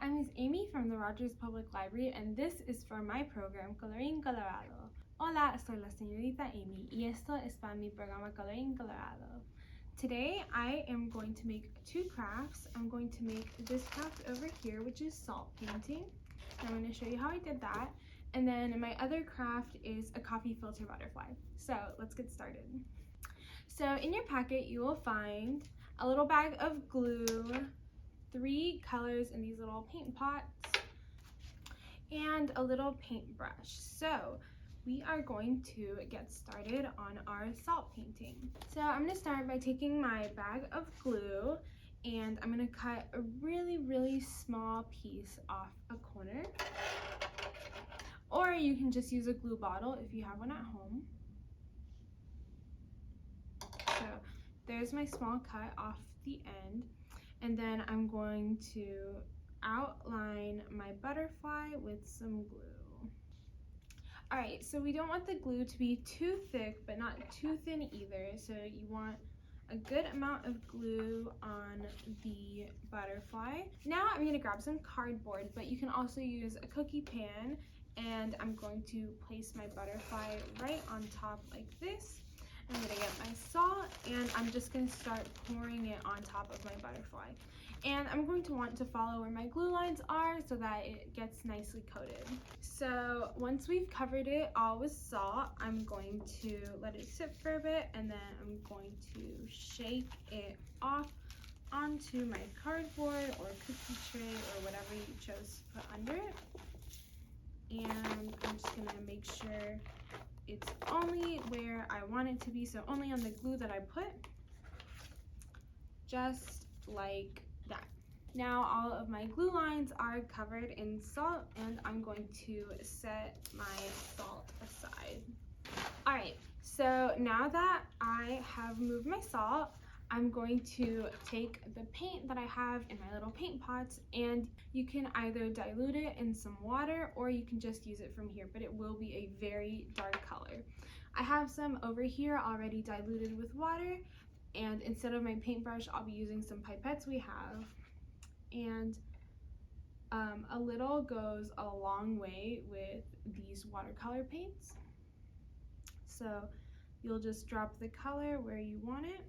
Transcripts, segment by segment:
I'm Ms. Amy from the Rogers Public Library, and this is for my program, Colorín Colorado. Hola, soy la señorita Amy, y esto es para mi programa Colorín Colorado. Today, I am going to make two crafts. I'm going to make this craft over here, which is salt painting. I'm going to show you how I did that. And then my other craft is a coffee filter butterfly. So let's get started. So in your packet, you will find a little bag of glue, 3 colors in these little paint pots, and a little paintbrush. So we are going to get started on our salt painting. So I'm going to start by taking my bag of glue, and I'm going to cut a really small piece off a corner. Or you can just use a glue bottle if you have one at home. So there's my small cut off the end. And then I'm going to outline my butterfly with some glue. Alright, so we don't want the glue to be too thick, but not too thin either. So you want a good amount of glue on the butterfly. Now I'm going to grab some cardboard, but you can also use a cookie pan. And I'm going to place my butterfly right on top like this. I'm going to get my salt, and I'm just going to start pouring it on top of my butterfly. And I'm going to want to follow where my glue lines are so that it gets nicely coated. So once we've covered it all with salt, I'm going to let it sit for a bit, and then I'm going to shake it off onto my cardboard or cookie tray or whatever you chose to put under it. And I'm just going to make sure it's only where I want it to be, so only on the glue that I put, just like that. Now all of my glue lines are covered in salt, and I'm going to set my salt aside. Alright, so now that I have moved my salt, I'm going to take the paint that I have in my little paint pots, and you can either dilute it in some water or you can just use it from here, but it will be a very dark color. I have some over here already diluted with water, and instead of my paintbrush, I'll be using some pipettes we have. And a little goes a long way with these watercolor paints. So you'll just drop the color where you want it,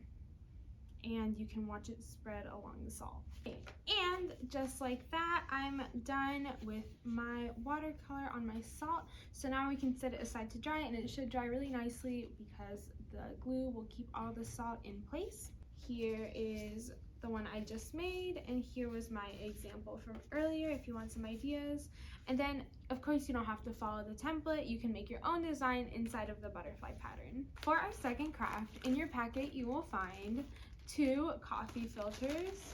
and you can watch it spread along the salt. And just like that, I'm done with my watercolor on my salt. So now we can set it aside to dry, and it should dry really nicely because the glue will keep all the salt in place. Here is the one I just made, and here was my example from earlier if you want some ideas. And then of course you don't have to follow the template, you can make your own design inside of the butterfly pattern. For our second craft, in your packet you will find 2 coffee filters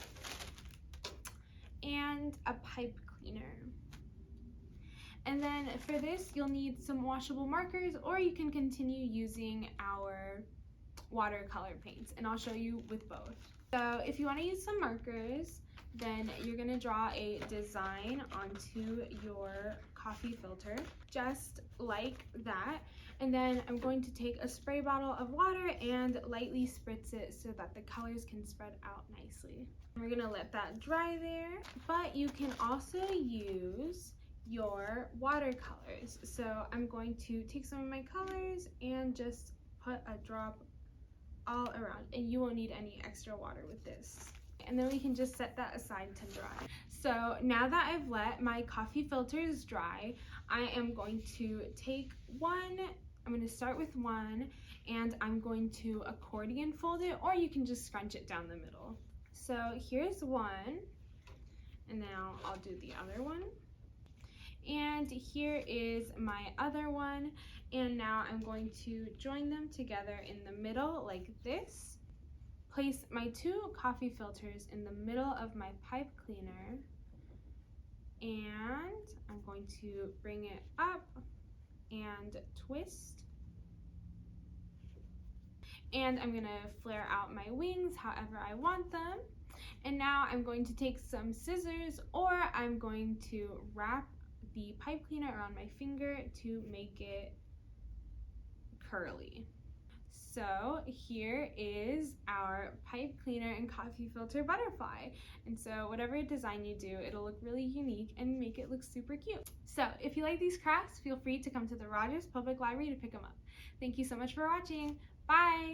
and a pipe cleaner. And then for this you'll need some washable markers, or you can continue using our watercolor paints, and I'll show you with both. So if you want to use some markers, then you're going to draw a design onto your coffee filter, just like that. And then I'm going to take a spray bottle of water and lightly spritz it so that the colors can spread out nicely. We're going to let that dry there, but you can also use your watercolors. So I'm going to take some of my colors and just put a drop all around, and you won't need any extra water with this. And then we can just set that aside to dry. So now that I've let my coffee filters dry, I am going to take one. I'm going to start with one, and I'm going to accordion fold it, or you can just scrunch it down the middle. So here's one, and now I'll do the other one. And here is my other one, and now I'm going to join them together in the middle like this. Place my 2 coffee filters in the middle of my pipe cleaner, and I'm going to bring it up and twist. And I'm going to flare out my wings however I want them. And now I'm going to take some scissors, or I'm going to wrap the pipe cleaner around my finger to make it curly. So here is our pipe cleaner and coffee filter butterfly. And so whatever design you do, it'll look really unique and make it look super cute. So if you like these crafts, feel free to come to the Rogers Public Library to pick them up. Thank you so much for watching. Bye!